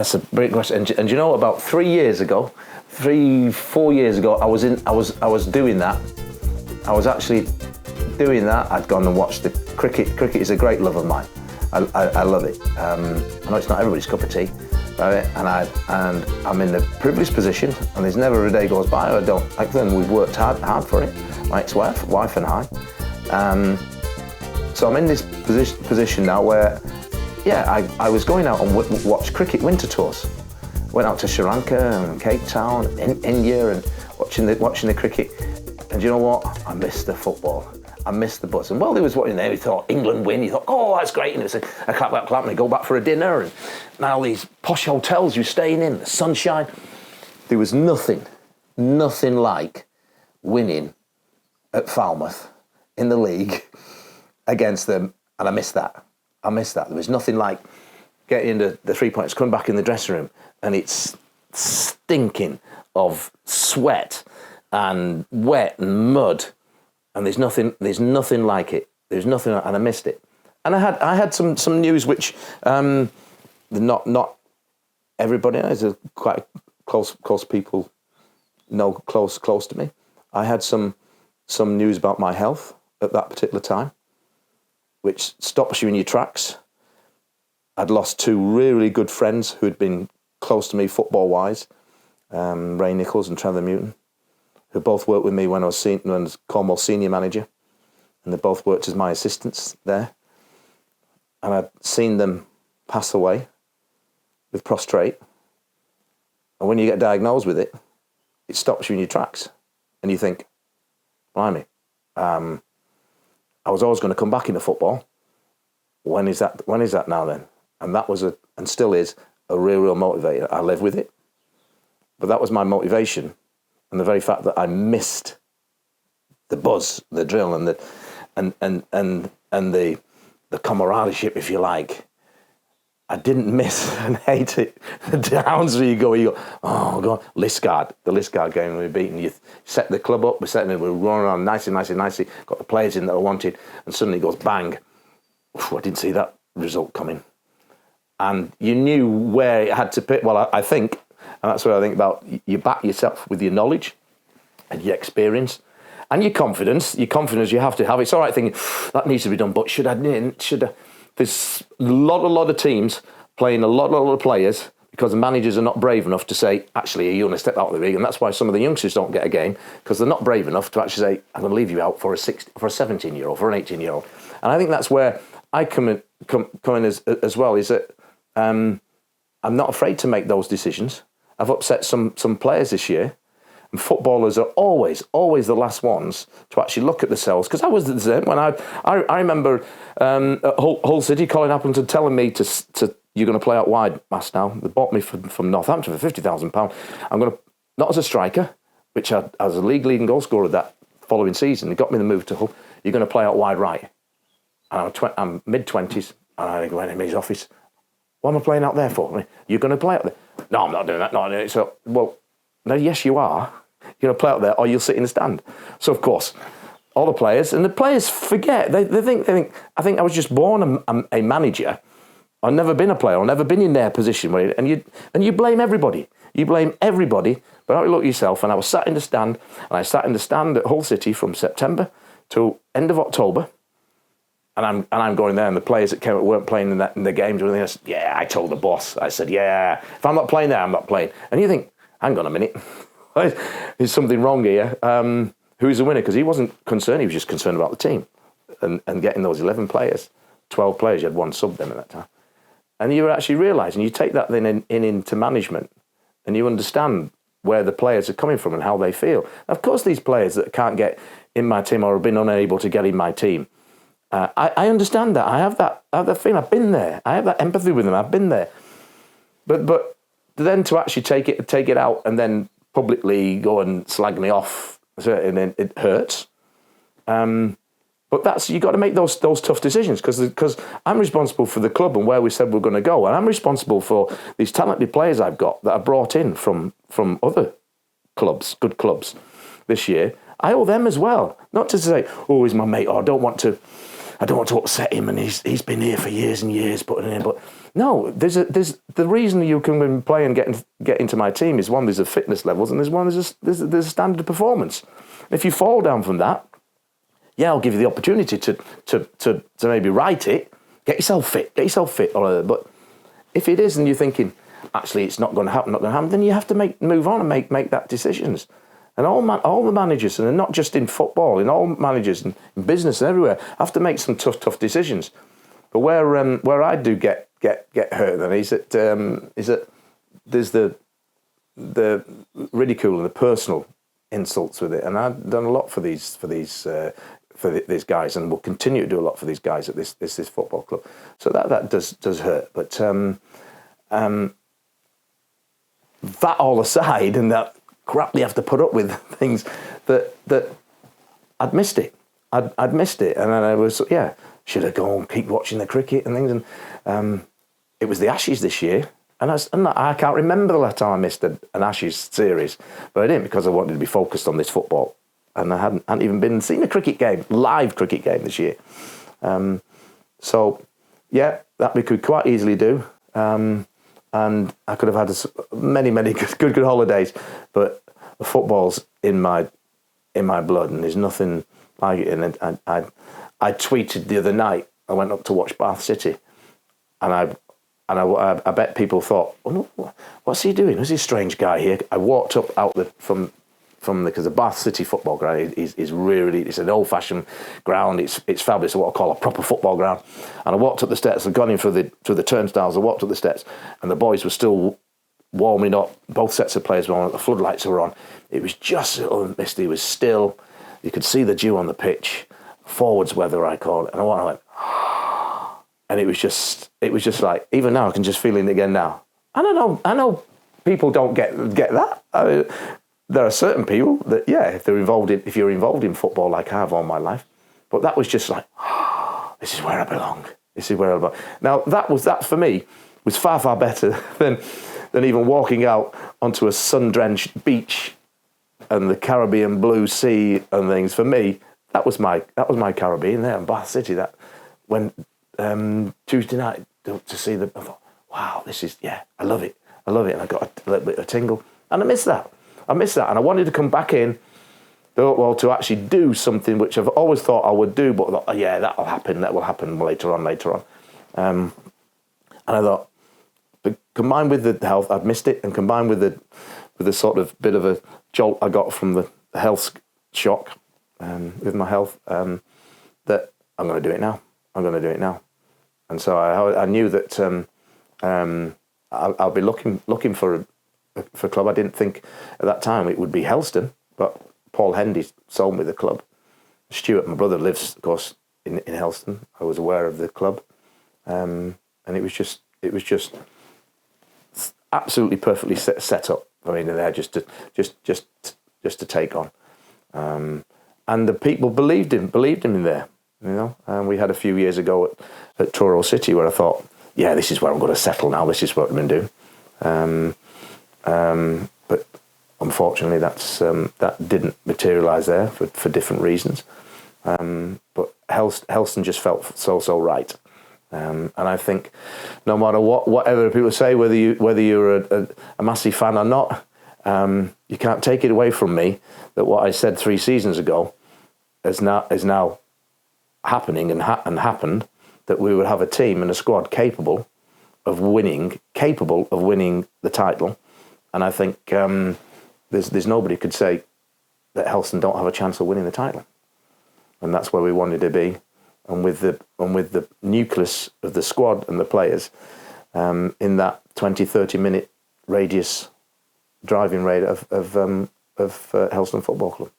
That's a great question. And you know, about 4 years ago, I was doing that. I was actually doing that. I'd gone and watched the cricket. Cricket is a great love of mine. I love it. I know it's not everybody's cup of tea, and I'm in the privileged position, and there's never a day goes by I don't. Like then, we've worked hard for it. My ex-wife and I. So I'm in this position now where, I was going out and watch cricket winter tours. Went out to Sri Lanka and Cape Town, India, and watching the cricket. And you know what? I missed the football. I missed the buzz. And while they was watching there, we thought England win. You thought, oh, that's great. And it was a clap, and they go back for a dinner. And now these posh hotels you're staying in, the sunshine. There was nothing like winning at Falmouth in the league against them, and I missed that. There was nothing like getting the 3 points, coming back in the dressing room, and it's stinking of sweat and wet and mud, and there's nothing like it. And I missed it. And I had some news which not everybody knows. Quite close people know close to me. I had some news about my health at that particular time, which stops you in your tracks. I'd lost two really good friends who had been close to me football-wise, Ray Nichols and Trevor Newton, who both worked with me when I was Cornwall senior manager, and they both worked as my assistants there. And I'd seen them pass away with prostrate. And when you get diagnosed with it, it stops you in your tracks. And you think, blimey, I was always going to come back into football. When is that now then? And that was and still is a real motivator. I live with it. But that was my motivation. And the very fact that I missed the buzz, the drill, and the camaraderie, if you like. I didn't miss and hate it. The downs where you go, oh God, Liscard, the Liscard game we were beaten. You set the club up, we're running on nicely, got the players in that I wanted, and suddenly it goes bang. Oof, I didn't see that result coming. And you knew where it had to pick. Well, I think, and that's what I think about, you back yourself with your knowledge and your experience and your confidence. Your confidence you have to have. It's all right thinking, that needs to be done, but should I? There's a lot of teams playing a lot of players because the managers are not brave enough to say, actually, are you going to step out of the league? And that's why some of the youngsters don't get a game, because they're not brave enough to actually say, I'm going to leave you out for a 17-year-old, for an 18-year-old. And I think that's where I come in as well, is that I'm not afraid to make those decisions. I've upset some players this year. And footballers are always the last ones to actually look at themselves. Because I was the same when I remember at Hull City, Colin Appleton telling me to you're going to play out wide, Mass. Now they bought me from Northampton for £50,000. I'm going to, not as a striker, which I was a league-leading goal scorer that following season. They got me the move to Hull. You're going to play out wide right. And I'm mid-20s, and I went in his office. What am I playing out there for? You're going to play out there? No, I'm not doing that. Not doing it. So, well, no, yes, you are. You're going to play out there, or you'll sit in the stand. So, of course, all the players forget. They think. I think I was just born a manager. I've never been a player. I've never been in their position. And you blame everybody. You blame everybody, but not look at yourself. And I was sat in the stand, at Hull City from September to end of October. And I'm going there, and the players that came up weren't playing in the games or anything. I said, yeah, I told the boss. I said, yeah, if I'm not playing there, I'm not playing. And you think, hang on a minute. There's something wrong here. Who's the winner? Because he wasn't concerned. He was just concerned about the team and getting those 11 players, 12 players. You had one sub then at that time. And you were actually realising, you take that then into management and you understand where the players are coming from and how they feel. Now, of course, these players that can't get in my team or have been unable to get in my team, I understand that. I have that feeling. I've been there. I have that empathy with them. I've been there. But then to actually take it out and then publicly go and slag me off, and it hurts. But that's, you got to make those tough decisions because I'm responsible for the club and where we said we're going to go, and I'm responsible for these talented players I've got that I brought in from other clubs, good clubs, this year. I owe them as well, not to say, oh, he's my mate, or I don't want to upset him, and he's been here for years and years putting in. But No, there's the reason you can play and get into my team is one, there's a fitness levels, and there's a standard of performance. If you fall down from that, yeah, I'll give you the opportunity to maybe write it, get yourself fit, but if it is and you're thinking, actually it's not going to happen, then you have to move on and make that decisions. And all the managers, and not just in football, in all managers in business and everywhere, have to make some tough decisions. But where I do get hurt then is that there's the ridicule and the personal insults with it, and I've done a lot for these these guys, and will continue to do a lot for these guys at this football club. So that does hurt. But that all aside, and that crap you have to put up with things that I'd missed it. I'd missed it, and then I was should I go and keep watching the cricket and things? And it was the Ashes this year, and I can't remember the last time I missed an Ashes series, but I didn't because I wanted to be focused on this football, and I hadn't even seen a live cricket game this year. So that we could quite easily do, and I could have had many good holidays, but football's in my blood, and there's nothing like it. And I tweeted the other night. I went up to watch Bath City, and I bet people thought, oh, no, what's he doing? Who's this strange guy here? I walked up from because the Bath City football ground is really, it's an old-fashioned ground. It's fabulous. It's what I call a proper football ground. And I walked up the steps. I'd gone in through the turnstiles. I walked up the steps, and the boys were still warming up. Both sets of players were on. The floodlights were on. It was just a little misty. It was still. You could see the dew on the pitch. Forwards weather, I call it. And I went, and it was just like, even now I can just feel it again now. I know people don't get that. I mean, there are certain people that, if you're involved in football like I have all my life, but that was just like, this is where I belong. This is where I belong. Now that for me was far better than even walking out onto a sun-drenched beach and the Caribbean blue sea and things. For me, that was my Caribbean there in Bath City. That when Tuesday night to see I thought, wow, this is I love it, and I got a little bit of a tingle, and I miss that, and I wanted to come back in, to actually do something which I've always thought I would do, but I thought, that will happen later on, and I thought, but combined with the health, I'd missed it, and combined with the sort of bit of a jolt I got from the health shock. With my health, that I'm going to do it now. And so I knew that I'll be looking for a club. I didn't think at that time it would be Helston, but Paul Hendy sold me the club. Stuart, my brother, lives, of course, in Helston. I was aware of the club, and it was just absolutely perfectly set up. I mean, there just to take on. And the people believed him in there, And we had a few years ago at Truro City where I thought, this is where I'm going to settle now. This is what I'm going to do. But unfortunately, that didn't materialise there for different reasons. But Helston just felt so right. And I think no matter whatever people say, whether you're a Massey fan or not, you can't take it away from me that what I said 3 seasons ago is now happening and happened, that we would have a team and a squad capable of winning the title. And I think there's nobody could say that Helston don't have a chance of winning the title. And that's where we wanted to be. And with the nucleus of the squad and the players in that 20-30 minute driving rate of Helston Football Club.